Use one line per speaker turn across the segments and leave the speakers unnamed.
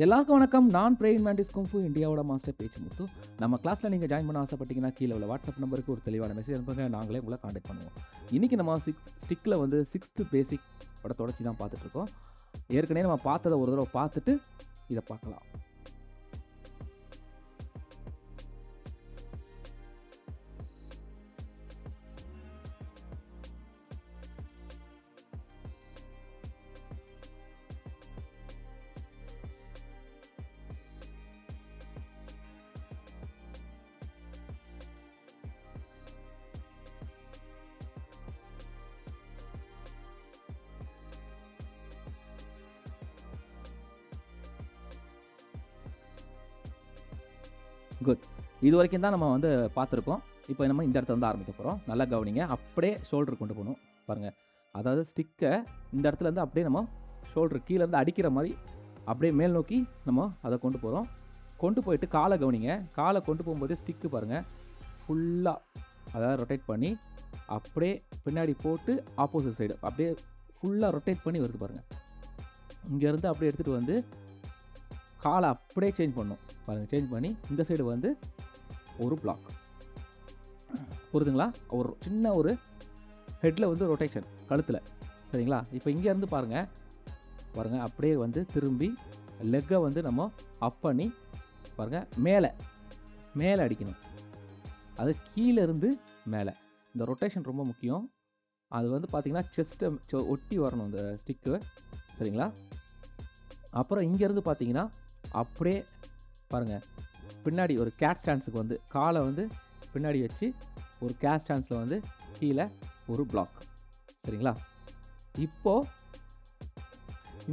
எல்லாருக்கும் வணக்கம். நான் பிரேயின் மேண்டிஸ் குங்ஃபு இந்தியாவோட மாஸ்டர் பேச்சு முத்து. நம்ம கிளாஸில் நீங்கள் ஜாயின் பண்ண ஆசைப்பட்டீங்கன்னா கீழே உள்ள வாட்ஸ்அப் நம்பருக்கு ஒரு தெளிவான மெசேஜ் அனுப்புங்க. நாங்களே உங்களை காண்டாக்ட் பண்ணுவோம். இன்றைக்கி நம்ம ஸ்டிக்கில் வந்து 6th பேசிக் தொடர்ச்சி தான் பார்த்துட்ருக்கோம். ஏற்கனவே நம்ம பார்த்ததை ஒரு தடவை பார்த்துட்டு இதை பார்க்கலாம். குட். இது வரைக்கும் தான் நம்ம வந்து பார்த்துருக்கோம். இப்போ நம்ம இந்த இடத்துல வந்து ஆரம்பிக்க போகிறோம். நல்லா கவனிங்க. அப்படியே ஷோல்டர் கொண்டு போகணும் பாருங்கள். அதாவது ஸ்டிக்கை இந்த இடத்துல இருந்து அப்படியே நம்ம ஷோல்டர் கீழேருந்து அடிக்கிற மாதிரி அப்படியே மேல் நோக்கி நம்ம அதை கொண்டு போகிறோம். கொண்டு போயிட்டு காலை கவனிங்க. காலை கொண்டு போகும்போது ஸ்டிக்கு பாருங்கள் ஃபுல்லாக அதாவது ரொட்டேட் பண்ணி அப்படியே பின்னாடி போட்டு ஆப்போசிட் சைடு அப்படியே ஃபுல்லாக ரொட்டேட் பண்ணி வருது பாருங்கள். இங்கேருந்து அப்படியே எடுத்துகிட்டு வந்து காலை அப்படியே சேஞ்ச் பண்ணணும் பாருங்கள். சேஞ்ச் பண்ணி இந்த சைடு வந்து ஒரு பிளாக் புரியுதுங்களா? ஒரு சின்ன ஒரு ஹெட்டில் வந்து ரொட்டேஷன் கழுத்தில், சரிங்களா? இப்போ இங்கேருந்து பாருங்கள் அப்படியே வந்து திரும்பி லெக்கை வந்து நம்ம அப் பண்ணி பாருங்கள் மேலே அடிக்கணும். அது கீழேருந்து மேலே. இந்த ரொட்டேஷன் ரொம்ப முக்கியம். அது வந்து பார்த்திங்கன்னா செஸ்ட்டை ஒட்டி வரணும் இந்த ஸ்டிக்கு, சரிங்களா? அப்புறம் இங்கேருந்து பார்த்தீங்கன்னா அப்படியே பாருங்கள் பின்னாடி ஒரு கேட் ஸ்டான்ஸுக்கு வந்து காலை வந்து பின்னாடி வச்சு ஒரு கேட் ஸ்டான்ஸில் வந்து கீழே ஒரு பிளாக், சரிங்களா? இப்போது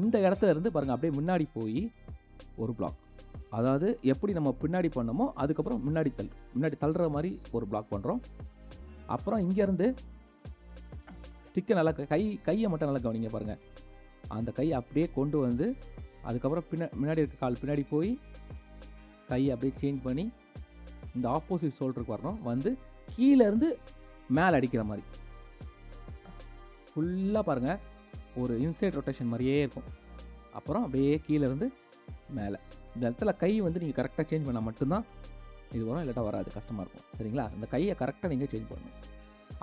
இந்த இடத்துல இருந்து பாருங்கள் அப்படியே முன்னாடி போய் ஒரு பிளாக். அதாவது எப்படி நம்ம பின்னாடி பண்ணோமோ அதுக்கப்புறம் முன்னாடி தள்ளுற மாதிரி ஒரு பிளாக் பண்ணுறோம். அப்புறம் இங்கேருந்து ஸ்டிக்கை நல்லா கையை மட்டும் நல்லா கவனிங்க பாருங்கள். அந்த கையை அப்படியே கொண்டு வந்து அதுக்கப்புறம் முன்னாடி இருக்க கால் பின்னாடி போய் கையை அப்படியே சேஞ்ச் பண்ணி இந்த ஆப்போசிட் ஷோல்டருக்கு வரணும். வந்து கீழேருந்து மேலே அடிக்கிற மாதிரி ஃபுல்லாக பாருங்கள் ஒரு இன்சைட் ரொட்டேஷன் மாதிரியே இருக்கும். அப்புறம் அப்படியே கீழேருந்து மேலே. இந்த இடத்துல கை வந்து நீங்கள் கரெக்டாக சேஞ்ச் பண்ணால் மட்டும்தான் இது வரும், இல்லாட்டா வராது, கஷ்டமாக இருக்கும், சரிங்களா? இந்த கையை கரெக்டாக நீங்கள் சேஞ்ச் பண்ணணும்.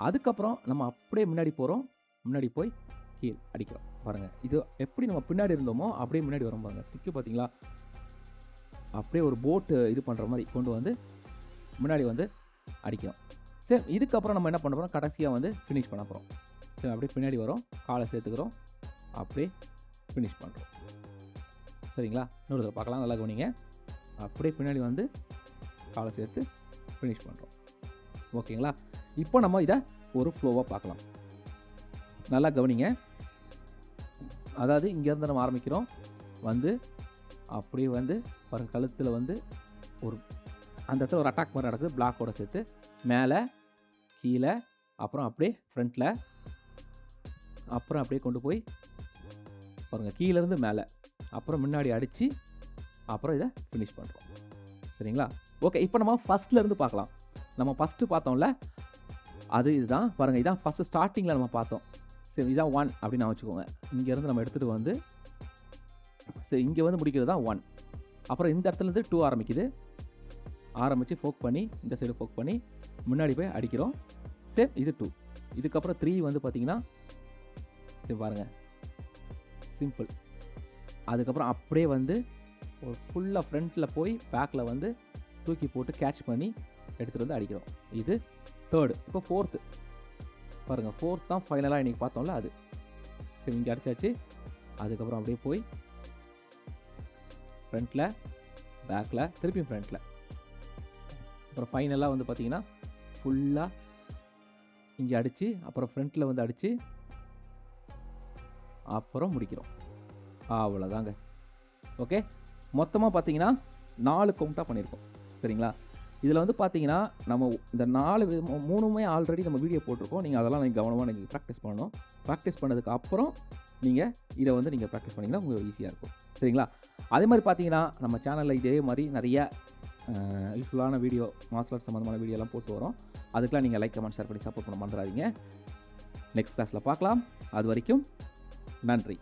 அதுக்கப்புறம் நம்ம அப்படியே முன்னாடி போகிறோம். முன்னாடி போய் கீழே அடிக்கிறோம் பாருங்கள். இது எப்படி நம்ம பின்னாடி இருந்தோமோ அப்படியே முன்னாடி வரும் பாருங்கள். ஸ்டிக்கு பார்த்தீங்களா அப்படியே ஒரு போட்டு இது பண்ணுற மாதிரி கொண்டு வந்து முன்னாடி வந்து அடிக்கிறோம். சரி, இதுக்கப்புறம் நம்ம என்ன பண்ண போகிறோம், கடைசியாக வந்து ஃபினிஷ் பண்ண போகிறோம். சரி, அப்படியே பின்னாடி வரோம், காலை சேர்த்துக்கிறோம், அப்படியே ஃபினிஷ் பண்ணுறோம், சரிங்களா? இன்னொரு தடவை பார்க்கலாம், நல்லா கவனிங்க. அப்படியே பின்னாடி வந்து காலை சேர்த்து ஃபினிஷ் பண்ணுறோம், ஓகேங்களா? இப்போ நம்ம இதை ஒரு ஃப்ளோவாக பார்க்கலாம். நல்லா கவனிங்க. அதாவது இங்கேருந்து நம்ம ஆரம்பிக்கிறோம். வந்து அப்படியே வந்து பாருங்கள் கழுத்தில் வந்து ஒரு அந்த இடத்துல ஒரு அட்டாக் மாதிரி நடக்குது பிளாக்கோட சேர்த்து. மேலே கீழே அப்புறம் அப்படியே ஃப்ரண்ட்டில் அப்புறம் அப்படியே கொண்டு போய் பாருங்கள் கீழேருந்து மேலே அப்புறம் முன்னாடி அடித்து அப்புறம் இதை ஃபினிஷ் பண்ணுறோம், சரிங்களா? ஓகே, இப்போ நம்ம ஃபஸ்ட்லேருந்து பார்க்கலாம். நம்ம ஃபஸ்ட்டு பார்த்தோம்ல அது இதுதான் பாருங்கள். இதுதான் ஃபஸ்ட்டு ஸ்டார்டிங்கில் நம்ம பார்த்தோம். சரி, இதுதான் 1 அப்படின்னு நான் வச்சுக்கோங்க. இங்கேருந்து நம்ம எடுத்துகிட்டு வந்து சரி இங்கே வந்து முடிக்கிறது தான் 1. அப்புறம் இந்த இடத்துலேருந்து 2 ஆரம்பித்து ஃபோக் பண்ணி இந்த சைடு ஃபோக் பண்ணி முன்னாடி போய் அடிக்கிறோம். சரி, இது 2. இதுக்கப்புறம் 3 வந்து பார்த்திங்கன்னா சரி பாருங்கள் சிம்பிள். அதுக்கப்புறம் அப்படியே வந்து ஒரு ஃபுல்லாக ஃப்ரண்ட்டில் போய் பேக்கில் வந்து தூக்கி போட்டு கேட்ச் பண்ணி எடுத்துகிட்டு வந்து அடிக்கிறோம். இது 3rd. இப்போ 4th பாருங்கள். 4th தான் ஃபைனலாக இன்றைக்கி பார்த்தோம்ல அது. சரி, இங்கே அடித்தாச்சு. அதுக்கப்புறம் அப்படியே போய் ஃப்ரண்ட்டில் பேக்கில் திருப்பியும் ஃப்ரண்ட்டில் அப்புறம் ஃபைனலாக வந்து பார்த்திங்கன்னா ஃபுல்லாக இங்கே அடித்து அப்புறம் ஃப்ரண்ட்டில் வந்து அடித்து அப்புறம் முடிக்கிறோம். அவ்வளோதாங்க. ஓகே, மொத்தமாக பார்த்திங்கன்னா 4 கவுண்ட்டாக பண்ணியிருக்கோம், சரிங்களா? இதில் வந்து பார்த்தீங்கன்னா நம்ம இந்த 3மே ஆல்ரெடி நம்ம வீடியோ போட்டிருக்கோம். நீங்கள் அதெல்லாம் நீங்கள் கவனமாக நீங்கள் ப்ராக்டிஸ் பண்ணணும். ப்ராக்டிஸ் பண்ணதுக்கு அப்புறம் நீங்கள் இதை வந்து நீங்கள் ப்ராக்டிஸ் பண்ணிங்கன்னா உங்களுக்கு ஈஸியாக இருக்கும், சரிங்களா? அதே மாதிரி பார்த்தீங்கன்னா நம்ம சேனலில் இதே மாதிரி நிறைய யூஸ்ஃபுல்லான வீடியோ மார்ஷல் ஆர்ட்ஸ் சம்மந்தமான வீடியோலாம் போட்டு வரோம். அதுக்கெலாம் நீங்கள் லைக், கமெண்ட், ஷேர் பண்ணி சப்போர்ட் பண்ண மறந்துடாதீங்க. நெக்ஸ்ட் கிளாஸில் பார்க்கலாம். அது வரைக்கும் நன்றி.